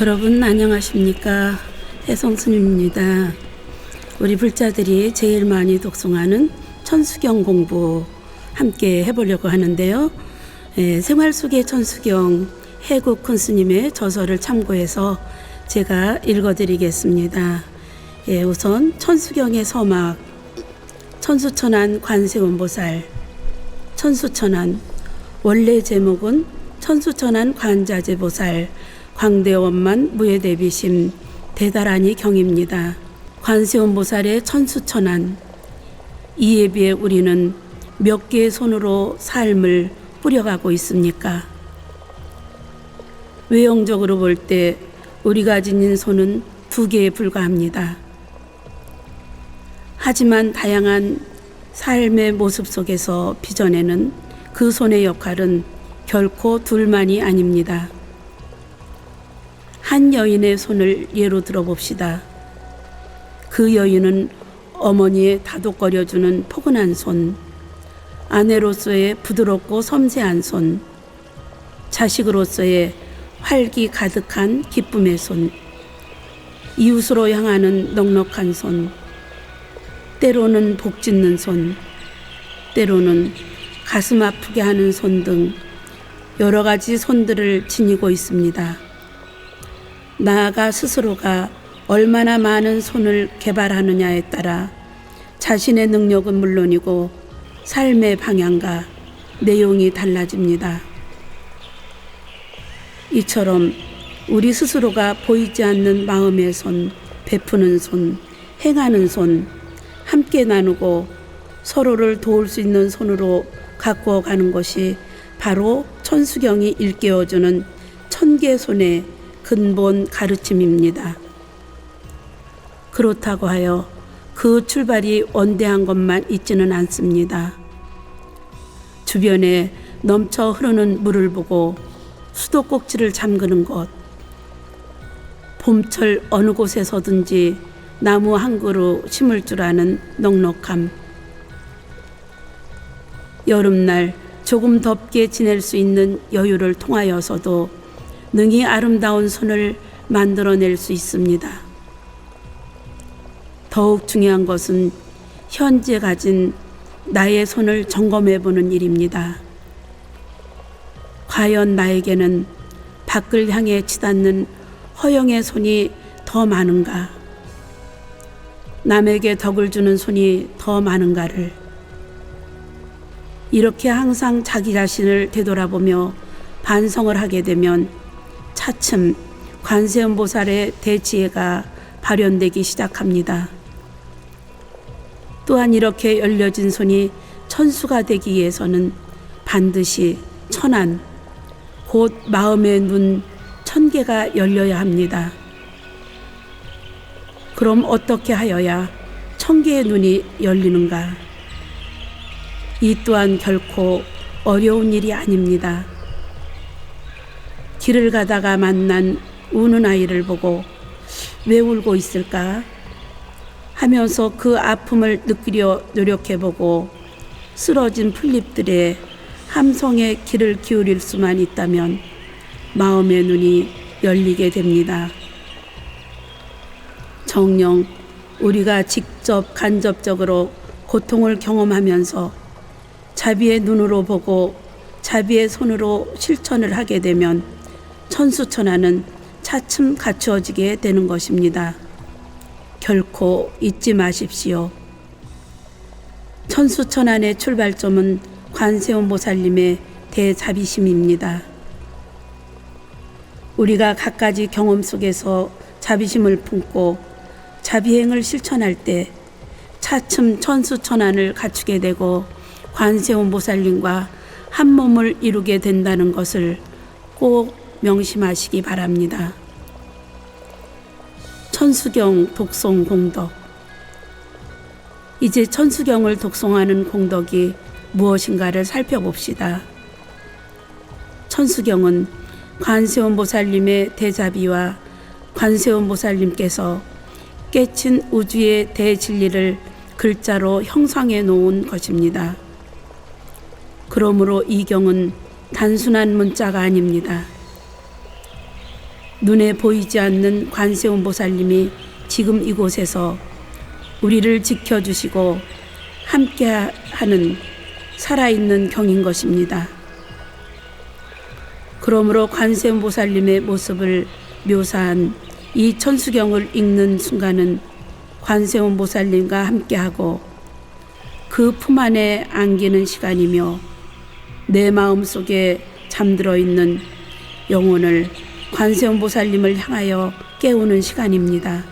여러분 안녕하십니까? 혜성스님입니다. 우리 불자들이 제일 많이 독송하는 천수경 공부 함께 해보려고 하는데요. 생활 속의 천수경 해국 스님의 저서를 참고해서 제가 읽어드리겠습니다. 우선 천수경의 서막, 천수천안 관세음보살. 천수천안, 원래 제목은 천수천안 관자재보살 광대원만 무예대비심 대다라니 경입니다. 관세음보살의 천수천안, 이에 비해 우리는 몇 개의 손으로 삶을 뿌려가고 있습니까? 외형적으로 볼 때 우리가 지닌 손은 2개에 불과합니다. 하지만 다양한 삶의 모습 속에서 빚어내는 그 손의 역할은 결코 둘만이 아닙니다. 한 여인의 손을 예로 들어봅시다. 그 여인은 어머니의 다독거려주는 포근한 손, 아내로서의 부드럽고 섬세한 손, 자식으로서의 활기 가득한 기쁨의 손, 이웃으로 향하는 넉넉한 손, 때로는 복짓는 손, 때로는 가슴 아프게 하는 손 등 여러 가지 손들을 지니고 있습니다. 나아가 스스로가 얼마나 많은 손을 개발하느냐에 따라 자신의 능력은 물론이고 삶의 방향과 내용이 달라집니다. 이처럼 우리 스스로가 보이지 않는 마음의 손, 베푸는 손, 행하는 손, 함께 나누고 서로를 도울 수 있는 손으로 가꾸어 가는 것이 바로 천수경이 일깨워주는 천개손의 근본 가르침입니다. 그렇다고 하여 그 출발이 원대한 것만 있지는 않습니다. 주변에 넘쳐 흐르는 물을 보고 수도꼭지를 잠그는 것, 봄철 어느 곳에서든지 나무 한 그루 심을 줄 아는 넉넉함, 여름날 조금 덥게 지낼 수 있는 여유를 통하여서도 능히 아름다운 손을 만들어낼 수 있습니다. 더욱 중요한 것은 현재 가진 나의 손을 점검해 보는 일입니다. 과연 나에게는 밖을 향해 치닫는 허영의 손이 더 많은가? 남에게 덕을 주는 손이 더 많은가를 이렇게 항상 자기 자신을 되돌아보며 반성을 하게 되면 차츰 관세음보살의 대지혜가 발현되기 시작합니다. 또한 이렇게 열려진 손이 천수가 되기 위해서는 반드시 천안, 곧 마음의 눈 1000개가 열려야 합니다. 그럼 어떻게 하여야 1000개의 눈이 열리는가? 이 또한 결코 어려운 일이 아닙니다. 길을 가다가 만난 우는 아이를 보고 왜 울고 있을까 하면서 그 아픔을 느끼려 노력해보고 쓰러진 풀잎들의 함성에 귀를 기울일 수만 있다면 마음의 눈이 열리게 됩니다. 정녕 우리가 직접 간접적으로 고통을 경험하면서 자비의 눈으로 보고 자비의 손으로 실천을 하게 되면 천수천안은 차츰 갖추어지게 되는 것입니다. 결코 잊지 마십시오. 천수천안의 출발점은 관세음보살님의 대자비심입니다. 우리가 갖가지 경험 속에서 자비심을 품고 자비행을 실천할 때 차츰 천수천안을 갖추게 되고 관세음보살님과 한 몸을 이루게 된다는 것을 꼭 명심하시기 바랍니다. 천수경 독송 공덕. 이제 천수경을 독송하는 공덕이 무엇인가를 살펴봅시다. 천수경은 관세음보살님의 대자비와 관세음보살님께서 깨친 우주의 대진리를 글자로 형상해 놓은 것입니다. 그러므로 이 경은 단순한 문자가 아닙니다. 눈에 보이지 않는 관세음보살님이 지금 이곳에서 우리를 지켜주시고 함께하는 살아있는 경인 것입니다. 그러므로 관세음보살님의 모습을 묘사한 이 천수경을 읽는 순간은 관세음보살님과 함께하고 그 품 안에 안기는 시간이며 내 마음속에 잠들어 있는 영혼을 관세음보살님을 향하여 깨우는 시간입니다.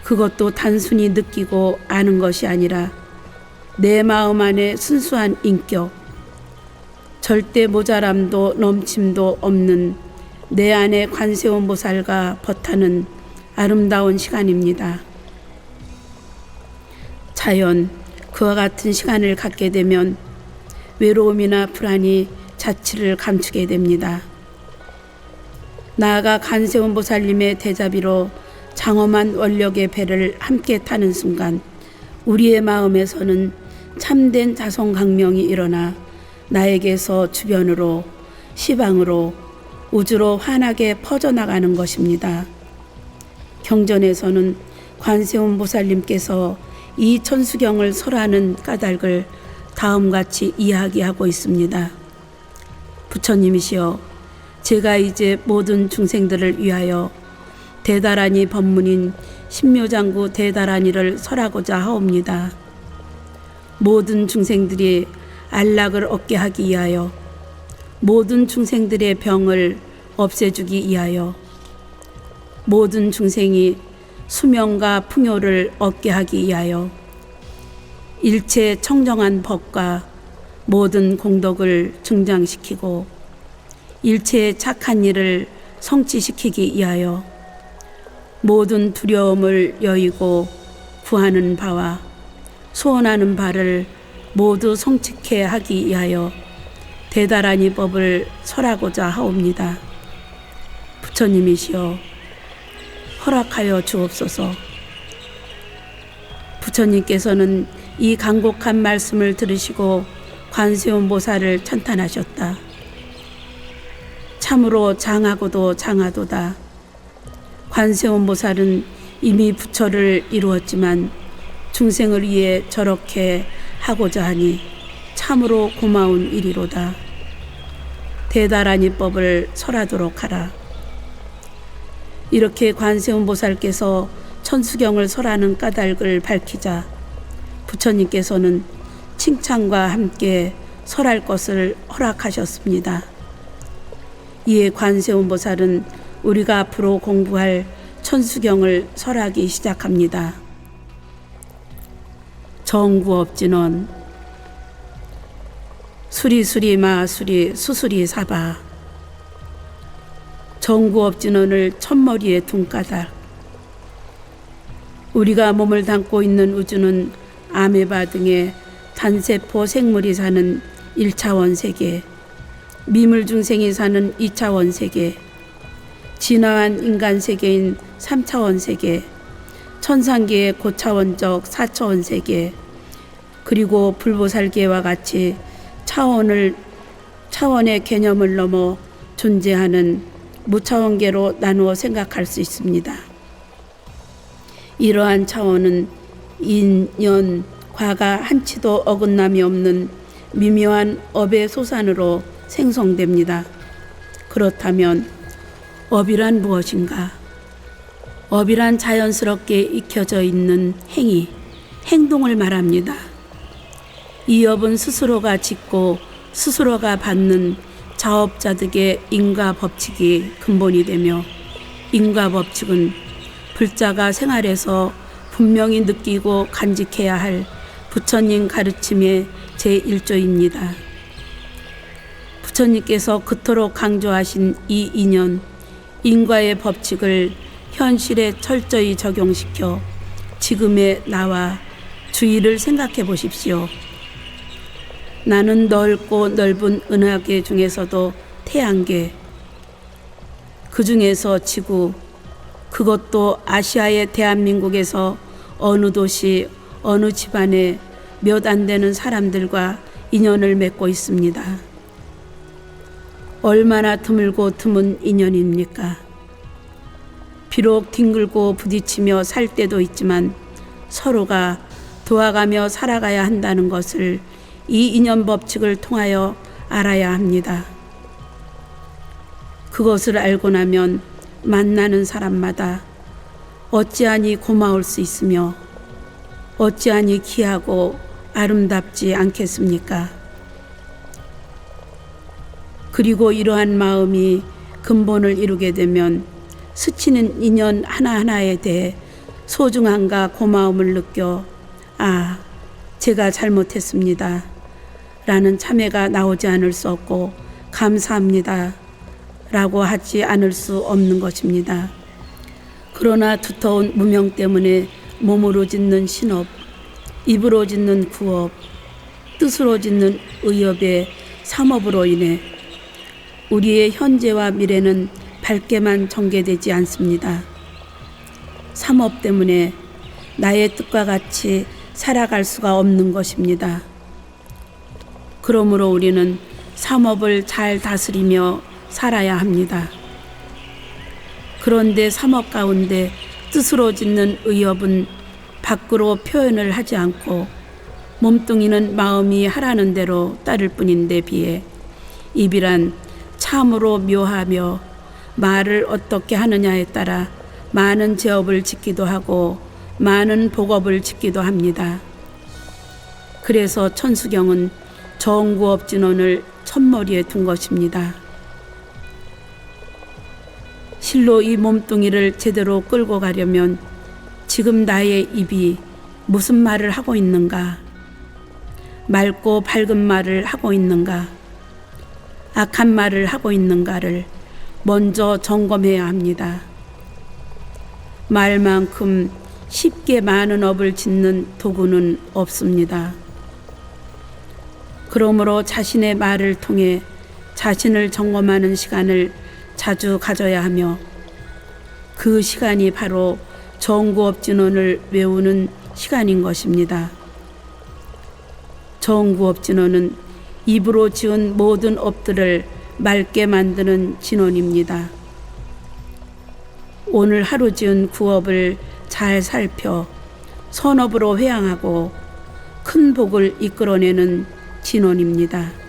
그것도 단순히 느끼고 아는 것이 아니라 내 마음 안에 순수한 인격, 절대 모자람도 넘침도 없는 내 안에 관세음보살과 버타는 아름다운 시간입니다. 자연, 그와 같은 시간을 갖게 되면 외로움이나 불안이 자취를 감추게 됩니다. 나아가 관세음보살님의 대자비로 장엄한 원력의 배를 함께 타는 순간 우리의 마음에서는 참된 자성강명이 일어나 나에게서 주변으로, 시방으로, 우주로 환하게 퍼져나가는 것입니다. 경전에서는 관세음보살님께서 이 천수경을 설하는 까닭을 다음같이 이야기하고 있습니다. 부처님이시여, 제가 이제 모든 중생들을 위하여 대다라니 법문인 신묘장구 대다라니를 설하고자 하옵니다. 모든 중생들이 안락을 얻게 하기 위하여, 모든 중생들의 병을 없애주기 위하여, 모든 중생이 수명과 풍요를 얻게 하기 위하여 일체 청정한 법과 모든 공덕을 증장시키고 일체의 착한 일을 성취시키기 위하여 모든 두려움을 여의고 구하는 바와 소원하는 바를 모두 성취케 하기 위하여 대다라니 법을 설하고자 하옵니다. 부처님이시여, 허락하여 주옵소서. 부처님께서는 이 간곡한 말씀을 들으시고 관세음보살을 찬탄하셨다. 참으로 장하고도 장하도다. 관세음보살은 이미 부처를 이루었지만 중생을 위해 저렇게 하고자 하니 참으로 고마운 일이로다. 대다라니 법을 설하도록 하라. 이렇게 관세음보살께서 천수경을 설하는 까닭을 밝히자 부처님께서는 칭찬과 함께 설할 것을 허락하셨습니다. 이에 관세음보살은 우리가 앞으로 공부할 천수경을 설하기 시작합니다. 정구업진원 수리수리 마수리 수수리 사바. 정구업진원을 첫머리에 둔 까닭. 우리가 몸을 담고 있는 우주는 아메바 등의 단세포 생물이 사는 1차원 세계, 미물 중생이 사는 2차원 세계, 진화한 인간 세계인 3차원 세계, 천상계의 고차원적 4차원 세계, 그리고 불보살계와 같이 차원의 개념을 넘어 존재하는 무차원계로 나누어 생각할 수 있습니다. 이러한 차원은 인, 연, 과가 한치도 어긋남이 없는 미묘한 업의 소산으로 생성됩니다. 그렇다면 업이란 무엇인가? 업이란 자연스럽게 익혀져 있는 행위, 행동을 말합니다. 이 업은 스스로가 짓고 스스로가 받는 자업자득의 인과 법칙이 근본이 되며, 인과 법칙은 불자가 생활에서 분명히 느끼고 간직해야 할 부처님 가르침의 제1조입니다. 부처님께서 그토록 강조하신 이 인연, 인과의 법칙을 현실에 철저히 적용시켜 지금의 나와 주의를 생각해 보십시오. 나는 넓고 넓은 은하계 중에서도 태양계, 그 중에서 지구, 그것도 아시아의 대한민국에서 어느 도시, 어느 집안에 몇 안 되는 사람들과 인연을 맺고 있습니다. 얼마나 드물고 드문 인연입니까? 비록 뒹굴고 부딪히며 살 때도 있지만 서로가 도와가며 살아가야 한다는 것을 이 인연 법칙을 통하여 알아야 합니다. 그것을 알고 나면 만나는 사람마다 어찌하니 고마울 수 있으며 어찌하니 귀하고 아름답지 않겠습니까? 그리고 이러한 마음이 근본을 이루게 되면 스치는 인연 하나하나에 대해 소중함과 고마움을 느껴 제가 잘못했습니다 라는 참회가 나오지 않을 수 없고 감사합니다 라고 하지 않을 수 없는 것입니다. 그러나 두터운 무명 때문에 몸으로 짓는 신업, 입으로 짓는 구업, 뜻으로 짓는 의업의 삼업으로 인해 우리의 현재와 미래는 밝게만 전개되지 않습니다. 삼업 때문에 나의 뜻과 같이 살아갈 수가 없는 것입니다. 그러므로 우리는 삼업을 잘 다스리며 살아야 합니다. 그런데 삼업 가운데 뜻으로 짓는 의업은 밖으로 표현을 하지 않고 몸뚱이는 마음이 하라는 대로 따를 뿐인데 비해 입이란 참으로 묘하며 말을 어떻게 하느냐에 따라 많은 제업을 짓기도 하고 많은 복업을 짓기도 합니다. 그래서 천수경은 정구업진원을 첫머리에 둔 것입니다. 실로 이 몸뚱이를 제대로 끌고 가려면 지금 나의 입이 무슨 말을 하고 있는가, 맑고 밝은 말을 하고 있는가, 악한 말을 하고 있는가를 먼저 점검해야 합니다. 말만큼 쉽게 많은 업을 짓는 도구는 없습니다. 그러므로 자신의 말을 통해 자신을 점검하는 시간을 자주 가져야 하며 그 시간이 바로 정구업진원을 외우는 시간인 것입니다. 정구업진원은 입으로 지은 모든 업들을 맑게 만드는 진원입니다. 오늘 하루 지은 구업을 잘 살펴 선업으로 회양하고 큰 복을 이끌어내는 진원입니다.